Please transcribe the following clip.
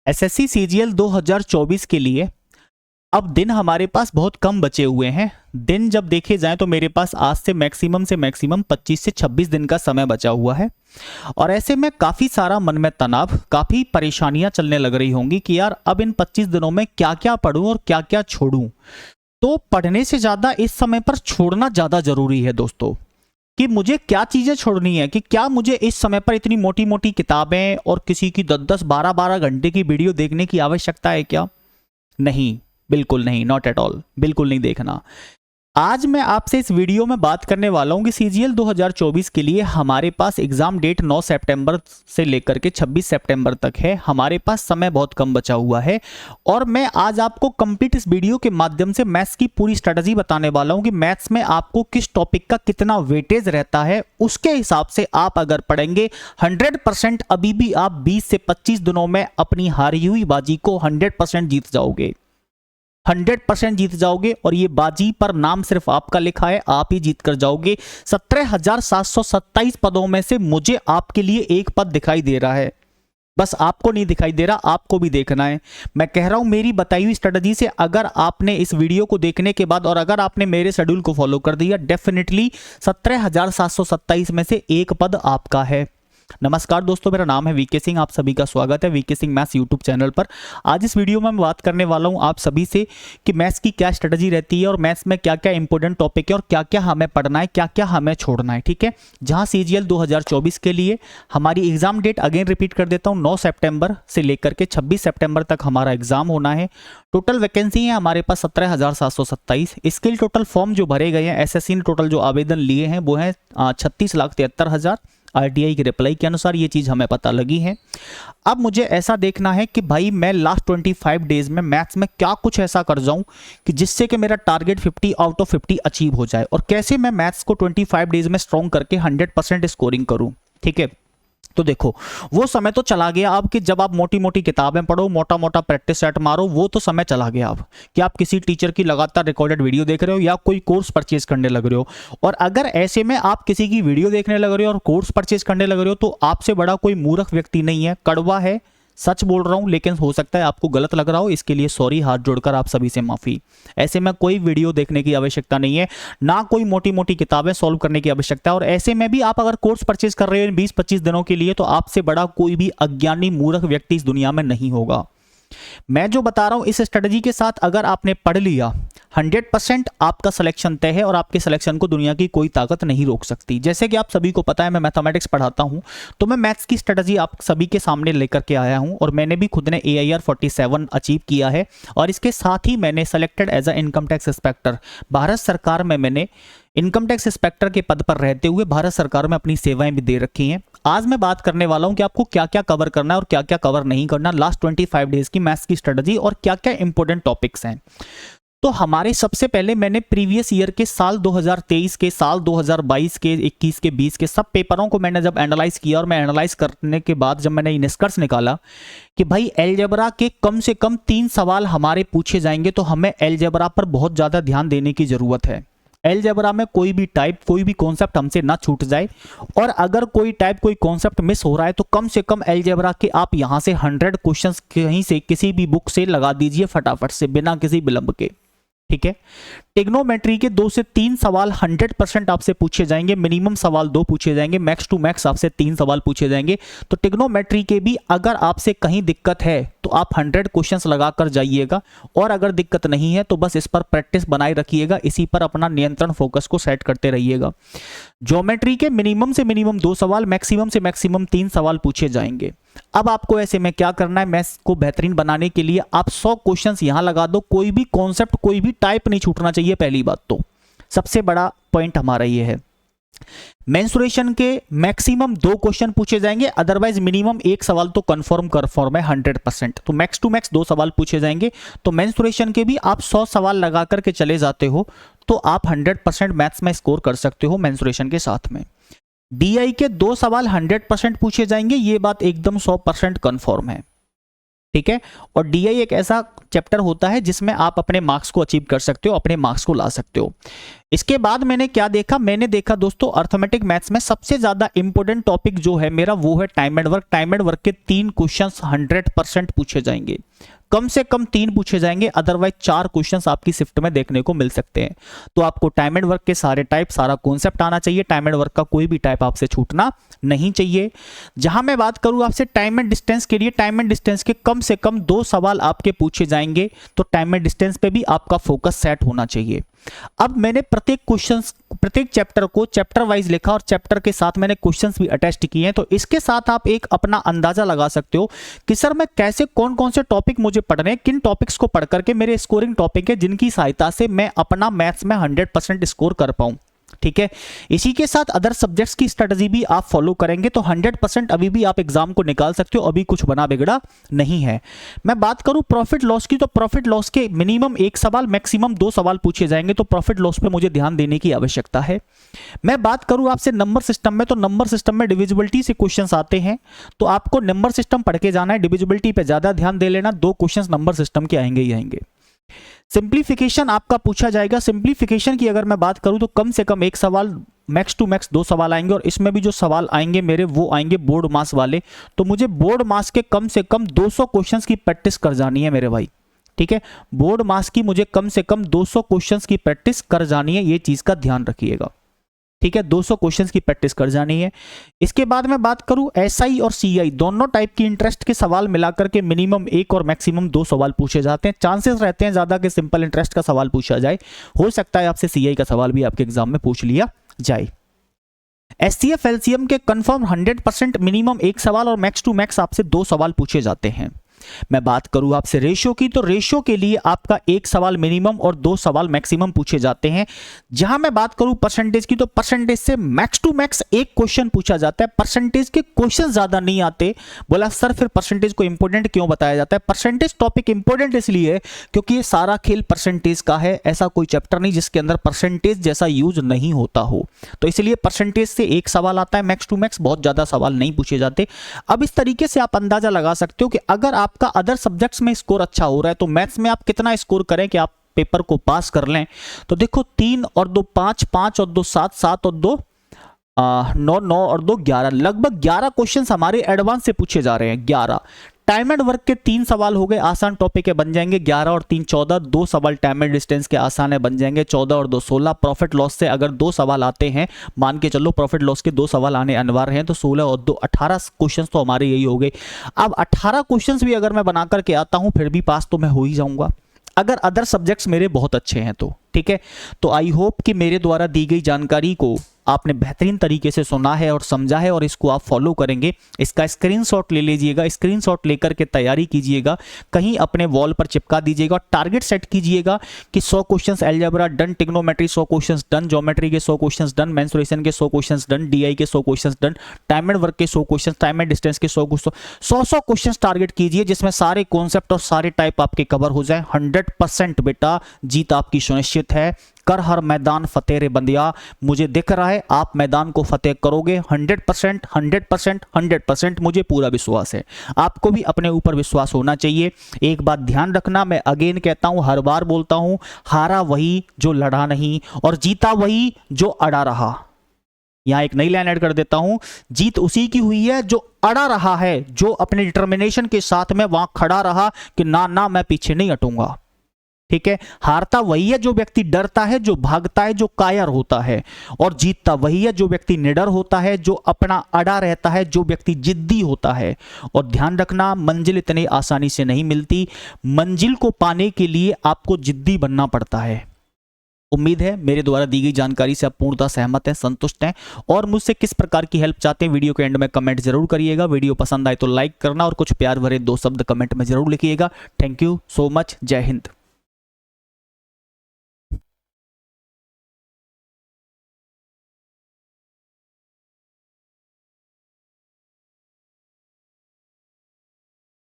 SSC CGL 2024 के लिए अब दिन हमारे पास बहुत कम बचे हुए हैं। दिन जब देखे जाएं तो मेरे पास आज से मैक्सिमम 25 से 26 दिन का समय बचा हुआ है। और ऐसे में काफ़ी सारा मन में तनाव, काफ़ी परेशानियां चलने लग रही होंगी कि यार अब इन 25 दिनों में क्या क्या पढूं और क्या क्या छोड़ूं। तो पढ़ने से ज़्यादा इस समय पर छोड़ना ज़्यादा ज़रूरी है दोस्तों, कि मुझे क्या चीज़ें छोड़नी है, कि क्या मुझे इस समय पर इतनी मोटी मोटी किताबें और किसी की 10-10 12-12 घंटे की वीडियो देखने की आवश्यकता है क्या? नहीं, बिल्कुल नहीं, नॉट एट ऑल, बिल्कुल नहीं देखना। आज मैं आपसे इस वीडियो में बात करने वाला हूं कि सीजीएल 2024 के लिए हमारे पास एग्जाम डेट 9 सितंबर से लेकर के 26 सितंबर तक है। हमारे पास समय बहुत कम बचा हुआ है और मैं आज आपको कंप्लीट इस वीडियो के माध्यम से मैथ्स की पूरी स्ट्रेटजी बताने वाला हूं कि मैथ्स में आपको किस टॉपिक का कितना वेटेज रहता है। उसके हिसाब से आप अगर पढ़ेंगे 100% अभी भी आप 20 से 25 दिनों में अपनी हारी हुई बाजी को 100% जीत जाओगे। 100% जीत जाओगे और ये बाजी पर नाम सिर्फ आपका लिखा है, आप ही जीत कर जाओगे। 17,727 पदों में से मुझे आपके लिए एक पद दिखाई दे रहा है, बस आपको नहीं दिखाई दे रहा, आपको भी देखना है। मैं कह रहा हूं मेरी बताई हुई स्ट्रेटजी से अगर आपने इस वीडियो को देखने के बाद और अगर आपने मेरे शेड्यूल को फॉलो कर दिया, डेफिनेटली 17,727 में से एक पद आपका है। नमस्कार दोस्तों, मेरा नाम है वीके सिंह, आप सभी का स्वागत है VK Singh maths YouTube channel पर। आज इस वीडियो में मैं बात करने वाला हूं आप सभी से कि मैथ्स की क्या स्ट्रेटजी रहती है और मैथ्स में क्या क्या इंपॉर्टेंट टॉपिक है और क्या क्या हमें पढ़ना है, क्या क्या हमें छोड़ना है। ठीक है, जहां सीजीएल 2024 के लिए हमारी एग्जाम डेट अगेन रिपीट कर देता हूं, 9 सितंबर से लेकर के 26 सितंबर तक हमारा एग्जाम होना है। टोटल वैकेंसी है हमारे पास 17,727। इसके लिए टोटल फॉर्म जो भरे गए हैं, एसएससी ने टोटल जो आवेदन लिए हैं वो है 36,73,000। आरटीआई की रिप्लाई के अनुसार ये चीज़ हमें पता लगी है। अब मुझे ऐसा देखना है कि भाई मैं लास्ट 25 डेज में मैथ्स में क्या कुछ ऐसा कर जाऊं कि जिससे कि मेरा टारगेट 50 आउट ऑफ 50 अचीव हो जाए, और कैसे मैं मैथ्स को 25 डेज में स्ट्रॉन्ग करके 100% स्कोरिंग करूं। ठीक है, तो देखो वो समय तो चला गया अब कि जब आप मोटी मोटी किताबें पढ़ो, मोटा मोटा प्रैक्टिस सेट मारो, वो तो समय चला गया अब कि आप किसी टीचर की लगातार रिकॉर्डेड वीडियो देख रहे हो या कोई कोर्स परचेज करने लग रहे हो। और अगर ऐसे में आप किसी की वीडियो देखने लग रहे हो और कोर्स परचेज करने लग रहे हो तो आपसे बड़ा कोई मूर्ख व्यक्ति नहीं है। कड़वा है, सच बोल रहा हूं, लेकिन हो सकता है आपको गलत लग रहा हो, इसके लिए सॉरी, हाथ जोड़कर आप सभी से माफी। ऐसे में कोई वीडियो देखने की आवश्यकता नहीं है, ना कोई मोटी मोटी किताबें सॉल्व करने की आवश्यकता है। और ऐसे में भी आप अगर कोर्स परचेज कर रहे हो 20-25 दिनों के लिए तो आपसे बड़ा कोई भी अज्ञानी मूर्ख व्यक्ति इस दुनिया में नहीं होगा। मैं जो बता रहा हूं इस स्ट्रेटजी के साथ अगर आपने पढ़ लिया, 100% आपका सिलेक्शन तय है और आपके सिलेक्शन को दुनिया की कोई ताकत नहीं रोक सकती। जैसे कि आप सभी को पता है मैं मैथमेटिक्स पढ़ाता हूं, तो मैं मैथ्स की स्ट्रेटजी आप सभी के सामने लेकर के आया हूं और मैंने भी खुद ने AIR 47 अचीव किया है। और इसके साथ ही मैंने selected as a income tax inspector, Bharat सरकार में मैंने इनकम टैक्स इंस्पेक्टर के पद पर रहते हुए भारत सरकार में अपनी सेवाएं भी दे रखी हैं। आज मैं बात करने वाला हूं कि आपको क्या क्या कवर करना है और क्या क्या कवर नहीं करना, लास्ट 25 डेज की मैथ्स की स्ट्रेटजी और क्या क्या इंपॉर्टेंट टॉपिक्स हैं। तो हमारे सबसे पहले मैंने प्रीवियस ईयर के साल 2023 के, साल 2022 के, 21 के, 20 के सब पेपरों को मैंने जब एनालाइज किया और मैं एनालाइज करने के बाद जब मैंने निष्कर्ष निकाला कि भाई अलजेब्रा के कम से कम 3 सवाल हमारे पूछे जाएंगे, तो हमें अलजेब्रा पर बहुत ज़्यादा ध्यान देने की ज़रूरत है। अलजेब्रा में कोई भी टाइप, कोई भी कॉन्सेप्ट हमसे ना छूट जाए, और अगर कोई टाइप, कोई कॉन्सेप्ट मिस हो रहा है तो कम से कम अलजेब्रा के आप यहां से 100 क्वेश्चंस कहीं से किसी भी बुक से लगा दीजिए फटाफट से, बिना किसी विलंब के। ठीक है, टिग्नोमेट्री के 2 से 3 सवाल 100% आपसे पूछे जाएंगे, मिनिमम सवाल 2 पूछे जाएंगे, मैक्स टू मैक्स आपसे 3 सवाल पूछे जाएंगे। तो टिग्नोमेट्री के भी अगर आपसे कहीं दिक्कत है तो आप 100 क्वेश्चंस लगाकर जाइएगा, और अगर दिक्कत नहीं है तो बस इस पर प्रैक्टिस बनाए रखिएगा, इसी पर अपना नियंत्रण फोकस को सेट करते रहिएगा। ज्योमेट्री के मिनिमम से मिनिमम 2 सवाल, मैक्सिमम से मैक्सिमम 3 सवाल पूछे जाएंगे। अब आपको ऐसे में क्या करना है, मैथ्स को बेहतरीन बनाने के लिए आप 100 क्वेश्चंस यहां लगा दो, कोई भी कॉन्सेप्ट, कोई भी टाइप नहीं छूटना चाहिए। पहली बात तो सबसे बड़ा पॉइंट हमारा ये है। मेंसुरेशन के मैक्सिमम 2 क्वेश्चन पूछे जाएंगे, अदरवाइज मिनिमम 1 सवाल तो कंफर्म है 100%। तो मैक्स टू मैक्स 2 सवाल पूछे जाएंगे। तो मेंसुरेशन के भी आप 100 सवाल लगा करके चले जाते हो तो आप 100% मैथ्स में स्कोर कर सकते हो मेंसुरेशन के साथ में। DI के 2 सवाल 100% पूछे जाएंगे, ये बात एकदम 100% कंफर्म है। ठीक है। और डीआई एक ऐसा चैप्टर होता है जिसमें आप अपने मार्क्स को अचीव कर सकते हो, अपने मार्क्स को ला सकते हो। इसके बाद मैंने क्या देखा, मैंने देखा दोस्तों अर्थमेटिक मैथ्स में सबसे ज्यादा इंपॉर्टेंट टॉपिक जो है मेरा वो है time and work. Time and work के 3 क्वेश्चंस 100% पूछे जाएंगे, कम से कम 3 पूछे जाएंगे, अदरवाइज 4 क्वेश्चंस आपकी शिफ्ट में देखने को मिल सकते हैं। तो आपको टाइम एंड वर्क के सारे टाइप, सारा कॉन्सेप्ट आना चाहिए। टाइम एंड वर्क का कोई भी टाइप आपसे छूटना नहीं चाहिए। जहां मैं बात करूं आपसे टाइम एंड डिस्टेंस के लिए, टाइम एंड डिस्टेंस के कम से कम 2 सवाल आपके पूछे जाएंगे, तो टाइम एंड डिस्टेंस पे भी आपका फोकस सेट होना चाहिए। अब मैंने प्रत्येक क्वेश्चंस, प्रत्येक चैप्टर को चैप्टर वाइज लिखा और चैप्टर के साथ मैंने क्वेश्चंस भी अटैच किए हैं। तो इसके साथ आप एक अपना अंदाजा लगा सकते हो कि सर मैं कैसे, कौन कौन से टॉपिक मुझे पढ़ने हैं, किन टॉपिक्स को पढ़ करके मेरे स्कोरिंग टॉपिक है जिनकी सहायता से मैं अपना मैथ्स में 100% स्कोर कर पाऊं। ठीक है। इसी के साथ अदर सब्जेक्ट्स की स्ट्रेटजी भी आप फॉलो करेंगे तो 100% अभी भी आप एग्जाम को निकाल सकते हो, अभी कुछ बना बिगड़ा नहीं है। मैं बात करूं प्रॉफिट लॉस की, तो प्रॉफिट लॉस के मिनिमम 1 सवाल, मैक्सिमम 2 सवाल पूछे जाएंगे, तो प्रॉफिट लॉस पे मुझे ध्यान देने की आवश्यकता है। मैं बात करूं आपसे नंबर सिस्टम में, तो नंबर सिस्टम में डिविजिबिलिटी से क्वेश्चंस आते हैं, तो आपको नंबर सिस्टम पढ़ के जाना है, डिविजिबिलिटी पे ज्यादा ध्यान दे लेना। 2 क्वेश्चंस नंबर सिस्टम के आएंगे ही आएंगे। सिंप्लीफिकेशन आपका पूछा जाएगा। सिंप्लीफिकेशन की अगर मैं बात करूं तो कम से कम 1 सवाल, मैक्स टू मैक्स 2 सवाल आएंगे, और इसमें भी जो सवाल आएंगे मेरे वो आएंगे बोर्ड मास वाले। तो मुझे बोर्ड मास के कम से कम 200 क्वेश्चंस की प्रैक्टिस कर जानी है मेरे भाई। ठीक है, बोर्ड मास की मुझे कम से कम 200 क्वेश्चंस की प्रैक्टिस कर जानी है, ये चीज का ध्यान रखिएगा। ठीक है, 200 क्वेश्चंस की प्रैक्टिस कर जानी है। इसके बाद मैं बात करूं एसआई और सीआई दोनों टाइप की इंटरेस्ट के सवाल मिलाकर के मिनिमम 1 और मैक्सिमम 2 सवाल पूछे जाते हैं। चांसेस रहते हैं ज्यादा कि सिंपल इंटरेस्ट का सवाल पूछा जाए, हो सकता है आपसे सीआई का सवाल भी आपके एग्जाम में पूछ लिया जाए। एचसीएफ एलसीएम के कंफर्म 100% मिनिमम 1 सवाल और मैक्स टू मैक्स आपसे 2 सवाल पूछे जाते हैं। मैं बात करूं आपसे रेशियो की, तो रेशियो के लिए आपका 1 सवाल मिनिमम और 2 सवाल मैक्सिमम पूछे जाते हैं। जहां मैं बात करूं परसेंटेज की, तो परसेंटेज से मैक्स टू मैक्स 1 क्वेश्चन पूछा जाता है। परसेंटेज के क्वेश्चन ज्यादा नहीं आते। बोला सर फिर परसेंटेज को इंपॉर्टेंट क्यों बताया जाता है? परसेंटेज टॉपिक इंपॉर्टेंट इसलिए क्योंकि ये सारा खेल परसेंटेज का है। ऐसा कोई चैप्टर नहीं जिसके अंदर परसेंटेज जैसा यूज नहीं होता हो, तो इसलिए परसेंटेज से 1 सवाल आता है, मैक्स टू मैक्स बहुत ज्यादा सवाल नहीं पूछे जाते। अब इस तरीके से आप अंदाजा लगा सकते हो कि अगर आपका अदर सब्जेक्ट्स में स्कोर अच्छा हो रहा है तो मैथ्स में आप कितना स्कोर करें कि आप पेपर को पास कर लें। तो देखो 3 और 2 5, 5 और 2 7, 7 और 2 9, 9 और 2 11, लगभग 11 क्वेश्चंस हमारे एडवांस से पूछे जा रहे हैं। 11 टाइम एंड वर्क के 3 सवाल हो गए, आसान टॉपिक के बन जाएंगे। 11 और 3 14, 2 सवाल टाइम एंड डिस्टेंस के आसान है, बन जाएंगे 14 और 2 16। प्रॉफिट लॉस से अगर 2 सवाल आते हैं, मान के चलो प्रॉफिट लॉस के 2 सवाल आने अनिवार्य हैं, तो 16 और 2 18 क्वेश्चंस तो हमारे यही हो गए। अब 18 क्वेश्चंस भी अगर मैं बना करके आता हूं फिर भी पास तो मैं हो ही जाऊंगा, अगर अदर सब्जेक्ट्स मेरे बहुत अच्छे हैं तो। ठीक है, तो आई होप कि मेरे द्वारा दी गई जानकारी को आपने बेहतरीन तरीके से सुना है और समझा है और इसको आप फॉलो करेंगे। इसका स्क्रीनशॉट ले लीजिएगा, स्क्रीनशॉट लेकर के तैयारी कीजिएगा, कहीं अपने वॉल पर चिपका दीजिएगा। टारगेट सेट कीजिएगा कि 100 questions algebra done, trigonometry 100 questions done, geometry के 100 क्वेश्चंस डन, मेंसुरेशन के 100 क्वेश्चंस डन, डीआई के 100 questions done, time and work के 100 क्वेश्चंस, टाइम एंड डिस्टेंस के 100 क्वेश्चंस टारगेट कीजिए, जिसमें सारे कॉन्सेप्ट और सारे टाइप आपके कवर हो जाए। 100% बेटा जीत आपकी सुनिश्चित है। कर हर मैदान फतेह रे बंदिया, मुझे दिख रहा है आप मैदान को फतेह करोगे। 100%, 100%, 100% मुझे पूरा विश्वास है। आपको भी अपने ऊपर विश्वास होना चाहिए। एक बात ध्यान रखना, मैं अगेन कहता हूं, हर बार बोलता हूं, हारा वही जो लड़ा नहीं और जीता वही जो अड़ा रहा। यहां एक नई लाइन ऐड कर देता हूं, जीत उसी की हुई है जो अड़ा रहा है, जो अपने डिटर्मिनेशन के साथ में वहां खड़ा रहा कि ना ना मैं पीछे नहीं हटूंगा। ठीक है, हारता वही है जो व्यक्ति डरता है, जो भागता है, जो कायर होता है, और जीतता वही है जो व्यक्ति निडर होता है, जो अपना अड़ा रहता है, जो व्यक्ति जिद्दी होता है। और ध्यान रखना, मंजिल इतनी आसानी से नहीं मिलती, मंजिल को पाने के लिए आपको जिद्दी बनना पड़ता है। उम्मीद है मेरे द्वारा दी गई जानकारी से आप पूर्णतः सहमत हैं, संतुष्ट हैं, और मुझसे किस प्रकार की हेल्प चाहते हैं वीडियो के एंड में कमेंट जरूर करिएगा। वीडियो पसंद आए तो लाइक करना और कुछ प्यार भरे 2 शब्द कमेंट में जरूर लिखिएगा। Thank you so much. जय हिंद।